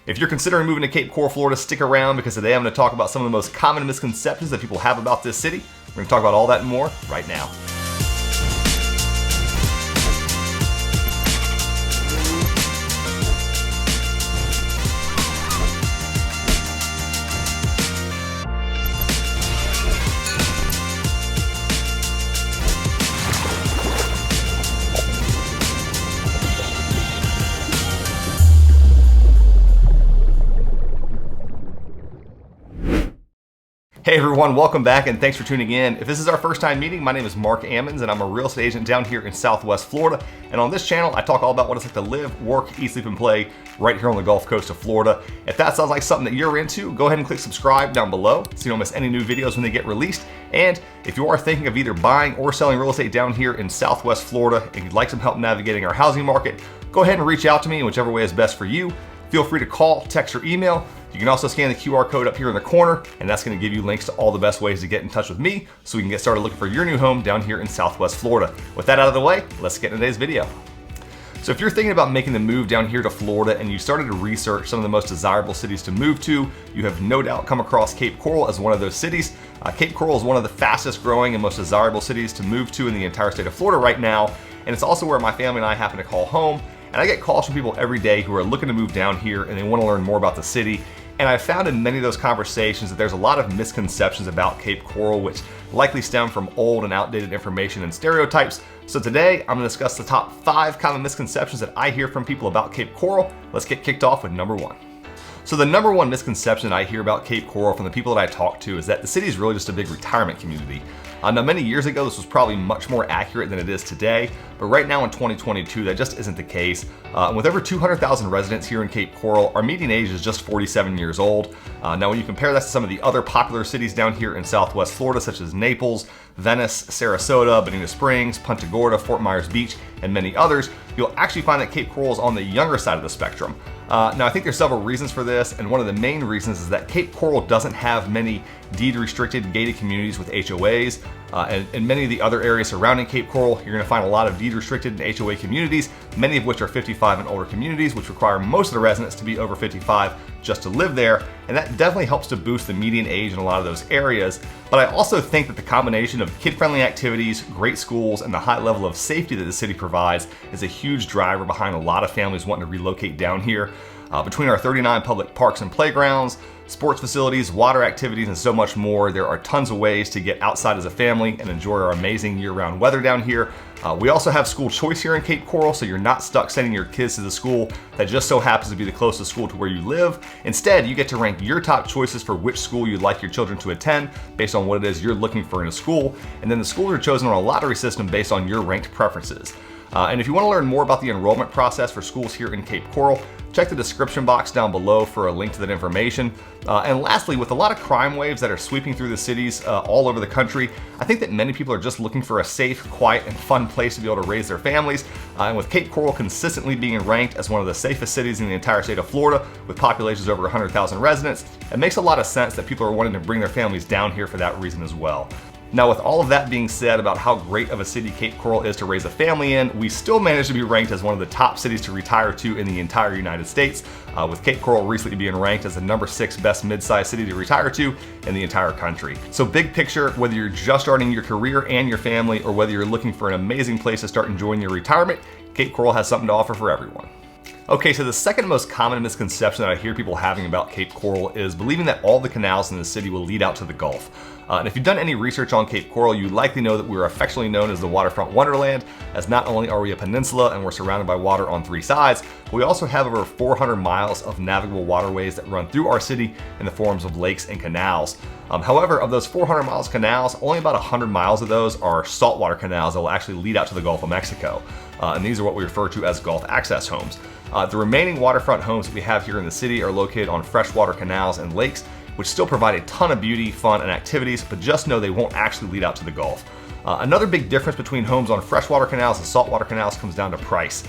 If you're considering moving to Cape Coral, Florida, stick around because today I'm going to talk about some of the most common misconceptions that people have about this city. We're going to talk about all that and more right now. Hey everyone, welcome back and thanks for tuning in. If this is our first time meeting, my name is Marc Ammons and I'm a real estate agent down here in Southwest Florida. And on this channel, I talk all about what it's like to live, work, eat, sleep, and play right here on the Gulf Coast of Florida. If that sounds like something that you're into, go ahead and click subscribe down below so you don't miss any new videos when they get released. And if you are thinking of either buying or selling real estate down here in Southwest Florida and you'd like some help navigating our housing market, go ahead and reach out to me in whichever way is best for you. Feel free to call, text, or email. You can also scan the QR code up here in the corner, and that's going to give you links to all the best ways to get in touch with me so we can get started looking for your new home down here in Southwest Florida. With that out of the way, let's get into today's video. So if you're thinking about making the move down here to Florida and you started to research some of the most desirable cities to move to, you have no doubt come across Cape Coral as one of those cities. Cape Coral is one of the fastest growing and most desirable cities to move to in the entire state of Florida right now, and it's also where my family and I happen to call home. And I get calls from people every day who are looking to move down here and they want to learn more about the city. And I've found in many of those conversations that there's a lot of misconceptions about Cape Coral, which likely stem from old and outdated information and stereotypes. So today, I'm going to discuss the top 5 common misconceptions that I hear from people about Cape Coral. Let's get kicked off with number 1. So the number 1 misconception I hear about Cape Coral from the people that I talk to is that the city is really just a big retirement community. Now many years ago, this was probably much more accurate than it is today, but right now in 2022, that just isn't the case. With over 200,000 residents here in Cape Coral, our median age is just 47 years old. Now when you compare that to some of the other popular cities down here in Southwest Florida, such as Naples, Venice, Sarasota, Bonita Springs, Punta Gorda, Fort Myers Beach, and many others, you'll actually find that Cape Coral is on the younger side of the spectrum. Now I think there's several reasons for this, and one of the main reasons is that Cape Coral doesn't have many deed-restricted gated communities with HOAs. And in many of the other areas surrounding Cape Coral, you're going to find a lot of deed-restricted and HOA communities, many of which are 55 and older communities, which require most of the residents to be over 55 just to live there, and that definitely helps to boost the median age in a lot of those areas. But I also think that the combination of kid-friendly activities, great schools, and the high level of safety that the city provides is a huge driver behind a lot of families wanting to relocate down here. Between our 39 public parks and playgrounds, sports facilities, water activities, and so much more, there are tons of ways to get outside as a family and enjoy our amazing year-round weather down here. We also have school choice here in Cape Coral, so you're not stuck sending your kids to the school that just so happens to be the closest school to where you live. Instead, you get to rank your top choices for which school you'd like your children to attend based on what it is you're looking for in a school, and then the schools are chosen on a lottery system based on your ranked preferences. And if you want to learn more about the enrollment process for schools here in Cape Coral, check the description box down below for a link to that information. And lastly, with a lot of crime waves that are sweeping through the cities all over the country, I think that many people are just looking for a safe, quiet, and fun place to be able to raise their families. And with Cape Coral consistently being ranked as one of the safest cities in the entire state of Florida, with populations over 100,000 residents, it makes a lot of sense that people are wanting to bring their families down here for that reason as well. Now, with all of that being said about how great of a city Cape Coral is to raise a family in, we still managed to be ranked as one of the top cities to retire to in the entire United States, with Cape Coral recently being ranked as the number 6 best mid-sized city to retire to in the entire country. So big picture, whether you're just starting your career and your family, or whether you're looking for an amazing place to start enjoying your retirement, Cape Coral has something to offer for everyone. Okay, so the second most common misconception that I hear people having about Cape Coral is believing that all the canals in the city will lead out to the Gulf. And if you've done any research on Cape Coral, you likely know that we're affectionately known as the waterfront wonderland, as not only are we a peninsula and we're surrounded by water on 3 sides, but we also have over 400 miles of navigable waterways that run through our city in the forms of lakes and canals. However, of those 400 miles of canals, only about 100 miles of those are saltwater canals that will actually lead out to the Gulf of Mexico. And these are what we refer to as Gulf access homes. The remaining waterfront homes that we have here in the city are located on freshwater canals and lakes, which still provide a ton of beauty, fun, and activities, but just know they won't actually lead out to the Gulf. Another big difference between homes on freshwater canals and saltwater canals comes down to price.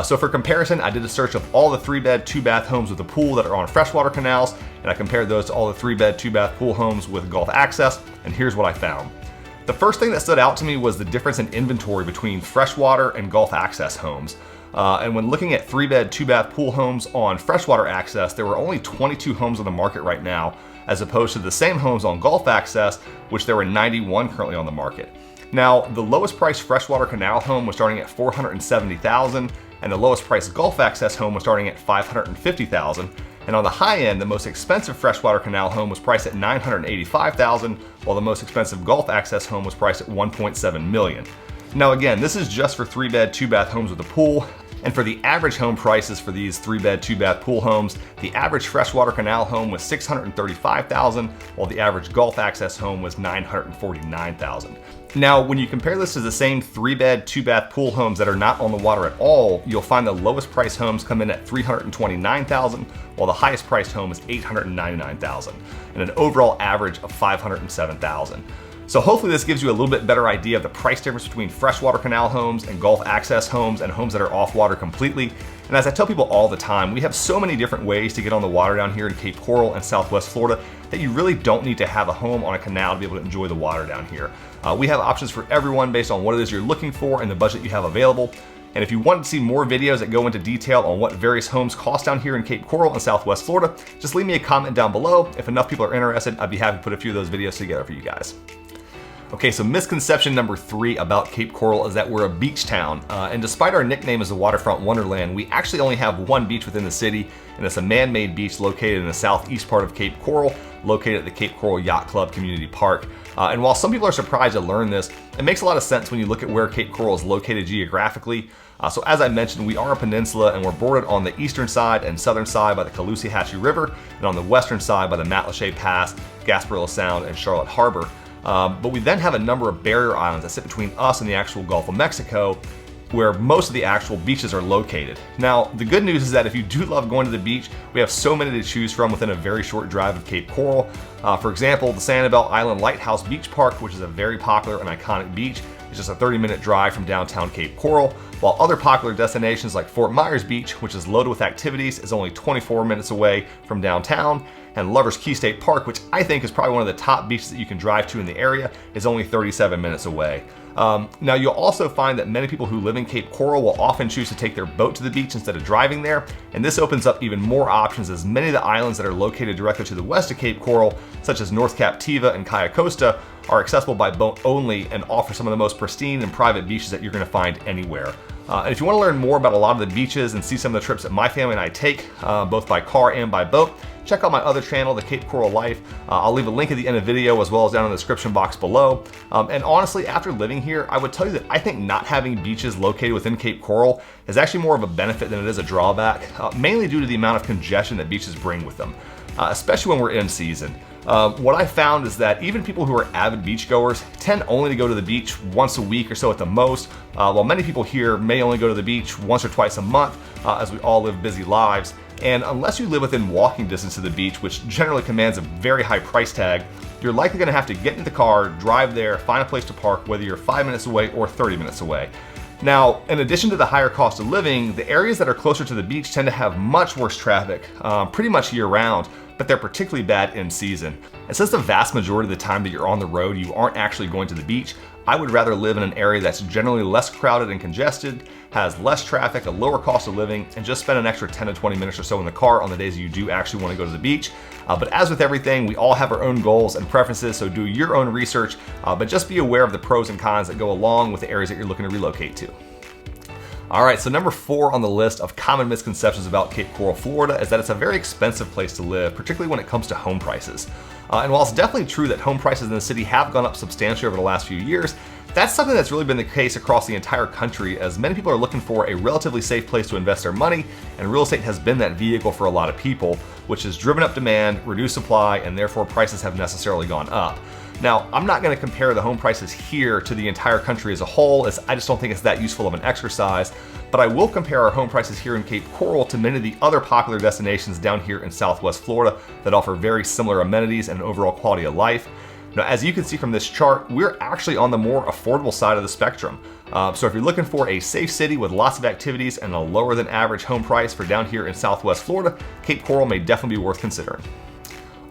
So for comparison, I did a search of all the 3-bed, 2-bath homes with a pool that are on freshwater canals, and I compared those to all the 3-bed, 2-bath pool homes with Gulf access, and here's what I found. The first thing that stood out to me was the difference in inventory between freshwater and Gulf access homes. And when looking at 3-bed, 2-bath pool homes on freshwater access, there were only 22 homes on the market right now, as opposed to the same homes on Gulf access, which there were 91 currently on the market. Now, the lowest priced freshwater canal home was starting at $470,000, and the lowest priced Gulf access home was starting at $550,000. And on the high end, the most expensive freshwater canal home was priced at $985,000, while the most expensive Gulf access home was priced at $1.7 million. Now again, this is just for 3-bed, 2-bath homes with a pool. And for the average home prices for these 3-bed, 2-bath pool homes, the average freshwater canal home was $635,000, while the average Gulf access home was $949,000. Now, when you compare this to the same 3-bed, 2-bath pool homes that are not on the water at all, you'll find the lowest priced homes come in at $329,000, while the highest priced home is $899,000, and an overall average of $507,000. So hopefully this gives you a little bit better idea of the price difference between freshwater canal homes and Gulf access homes and homes that are off water completely. And as I tell people all the time, we have so many different ways to get on the water down here in Cape Coral and Southwest Florida that you really don't need to have a home on a canal to be able to enjoy the water down here. We have options for everyone based on what it is you're looking for and the budget you have available. And if you want to see more videos that go into detail on what various homes cost down here in Cape Coral and Southwest Florida, just leave me a comment down below. If enough people are interested, I'd be happy to put a few of those videos together for you guys. Okay, so misconception number 3 about Cape Coral is that we're a beach town. And despite our nickname as the waterfront wonderland, we actually only have one beach within the city, and it's a man-made beach located in the southeast part of Cape Coral, located at the Cape Coral Yacht Club Community Park. And while some people are surprised to learn this, it makes a lot of sense when you look at where Cape Coral is located geographically. So as I mentioned, we are a peninsula, and we're bordered on the eastern side and southern side by the Caloosahatchee River, and on the western side by the Matlacha Pass, Gasparilla Sound, and Charlotte Harbor. But we then have a number of barrier islands that sit between us and the actual Gulf of Mexico, where most of the actual beaches are located. Now, the good news is that if you do love going to the beach, we have so many to choose from within a very short drive of Cape Coral. For example, the Sanibel Island Lighthouse Beach Park, which is a very popular and iconic beach, is just a 30-minute drive from downtown Cape Coral, while other popular destinations like Fort Myers Beach, which is loaded with activities, is only 24 minutes away from downtown, and Lover's Key State Park, which I think is probably one of the top beaches that you can drive to in the area, is only 37 minutes away. Now, you'll also find that many people who live in Cape Coral will often choose to take their boat to the beach instead of driving there, and this opens up even more options, as many of the islands that are located directly to the west of Cape Coral, such as North Captiva and Cayo Costa, are accessible by boat only and offer some of the most pristine and private beaches that you're going to find anywhere. And if you want to learn more about a lot of the beaches and see some of the trips that my family and I take, both by car and by boat, check out my other channel, The Cape Coral Life. I'll leave a link at the end of the video as well as down in the description box below. And honestly, after living here, I would tell you that I think not having beaches located within Cape Coral is actually more of a benefit than it is a drawback, mainly due to the amount of congestion that beaches bring with them, especially when we're in season. What I found is that even people who are avid beachgoers tend only to go to the beach once a week or so at the most, while many people here may only go to the beach once or twice a month, as we all live busy lives. And unless you live within walking distance to the beach, which generally commands a very high price tag, you're likely going to have to get into the car, drive there, find a place to park, whether you're 5 minutes away or 30 minutes away. Now, in addition to the higher cost of living, the areas that are closer to the beach tend to have much worse traffic, pretty much year-round, but they're particularly bad in season. And since the vast majority of the time that you're on the road, you aren't actually going to the beach, I would rather live in an area that's generally less crowded and congested, has less traffic, a lower cost of living, and just spend an extra 10 to 20 minutes or so in the car on the days you do actually want to go to the beach. But as with everything, we all have our own goals and preferences, so do your own research, but just be aware of the pros and cons that go along with the areas that you're looking to relocate to. All right, so number 4 on the list of common misconceptions about Cape Coral, Florida is that it's a very expensive place to live, particularly when it comes to home prices. And while it's definitely true that home prices in the city have gone up substantially over the last few years, that's something that's really been the case across the entire country, as many people are looking for a relatively safe place to invest their money, and real estate has been that vehicle for a lot of people, which has driven up demand, reduced supply, and therefore prices have necessarily gone up. Now, I'm not going to compare the home prices here to the entire country as a whole, as I just don't think it's that useful of an exercise, but I will compare our home prices here in Cape Coral to many of the other popular destinations down here in Southwest Florida that offer very similar amenities and overall quality of life. Now, as you can see from this chart, we're actually on the more affordable side of the spectrum. So if you're looking for a safe city with lots of activities and a lower than average home price for down here in Southwest Florida, Cape Coral may definitely be worth considering.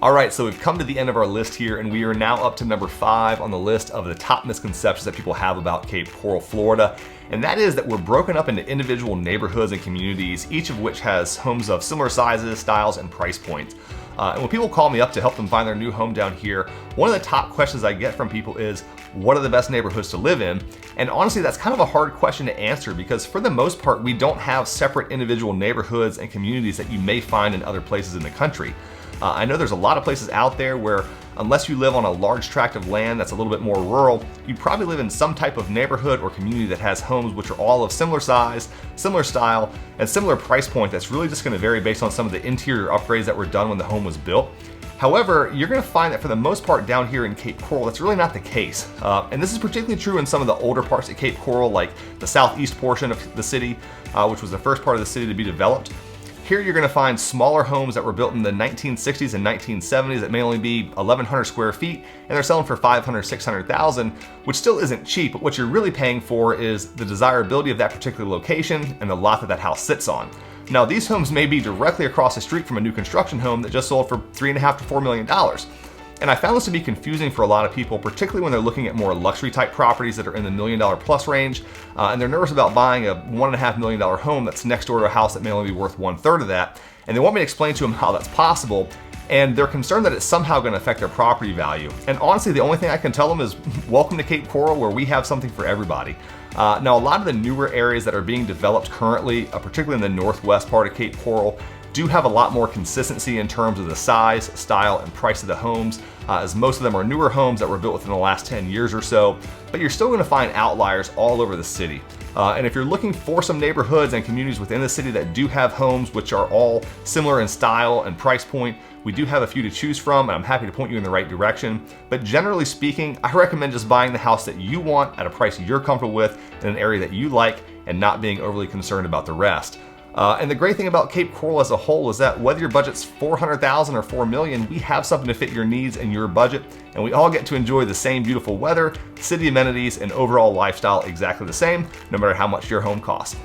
All right, so we've come to the end of our list here, and we are now up to number 5 on the list of the top misconceptions that people have about Cape Coral, Florida. And that is that we're broken up into individual neighborhoods and communities, each of which has homes of similar sizes, styles, and price points. And when people call me up to help them find their new home down here, one of the top questions I get from people is, what are the best neighborhoods to live in? And honestly, that's kind of a hard question to answer because for the most part, we don't have separate individual neighborhoods and communities that you may find in other places in the country. I know there's a lot of places out there where unless you live on a large tract of land that's a little bit more rural, you probably live in some type of neighborhood or community that has homes which are all of similar size, similar style, and similar price point that's really just gonna vary based on some of the interior upgrades that were done when the home was built. However, you're gonna find that for the most part down here in Cape Coral, that's really not the case. And this is particularly true in some of the older parts of Cape Coral, like the southeast portion of the city, which was the first part of the city to be developed. Here you're gonna find smaller homes that were built in the 1960s and 1970s that may only be 1,100 square feet, and they're selling for 500, 600,000, which still isn't cheap, but what you're really paying for is the desirability of that particular location and the lot that house sits on. Now, these homes may be directly across the street from a new construction home that just sold for $3.5 to $4 million. And I found this to be confusing for a lot of people, particularly when they're looking at more luxury type properties that are in the $1 million plus range, and they're nervous about buying a $1.5 million home that's next door to a house that may only be worth 1/3 of that. And they want me to explain to them how that's possible, and they're concerned that it's somehow gonna affect their property value. And honestly, the only thing I can tell them is welcome to Cape Coral, where we have something for everybody. Now, a lot of the newer areas that are being developed currently, particularly in the northwest part of Cape Coral, do have a lot more consistency in terms of the size, style, and price of the homes, as most of them are newer homes that were built within the last 10 years or so, but you're still gonna find outliers all over the city. And if you're looking for some neighborhoods and communities within the city that do have homes which are all similar in style and price point, we do have a few to choose from, and I'm happy to point you in the right direction. But generally speaking, I recommend just buying the house that you want at a price you're comfortable with in an area that you like and not being overly concerned about the rest. And the great thing about Cape Coral as a whole is that whether your budget's $400,000 or $4 million, we have something to fit your needs and your budget, and we all get to enjoy the same beautiful weather, city amenities, and overall lifestyle exactly the same, no matter how much your home costs.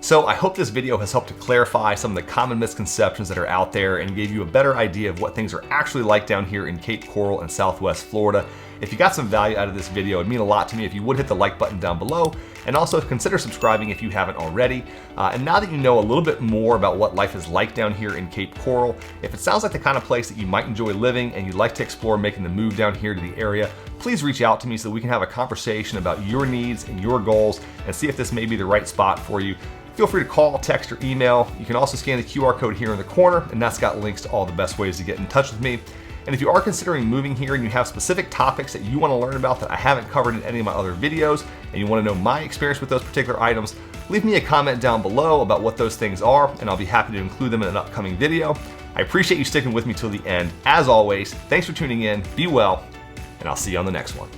So I hope this video has helped to clarify some of the common misconceptions that are out there and gave you a better idea of what things are actually like down here in Cape Coral and Southwest Florida. If you got some value out of this video, it'd mean a lot to me if you would hit the like button down below, and also consider subscribing if you haven't already. And now that you know a little bit more about what life is like down here in Cape Coral, if it sounds like the kind of place that you might enjoy living and you'd like to explore making the move down here to the area, please reach out to me so we can have a conversation about your needs and your goals and see if this may be the right spot for you. Feel free to call, text, or email. You can also scan the QR code here in the corner, and that's got links to all the best ways to get in touch with me. And if you are considering moving here and you have specific topics that you want to learn about that I haven't covered in any of my other videos, and you want to know my experience with those particular items, leave me a comment down below about what those things are, and I'll be happy to include them in an upcoming video. I appreciate you sticking with me till the end. As always, thanks for tuning in, be well, and I'll see you on the next one.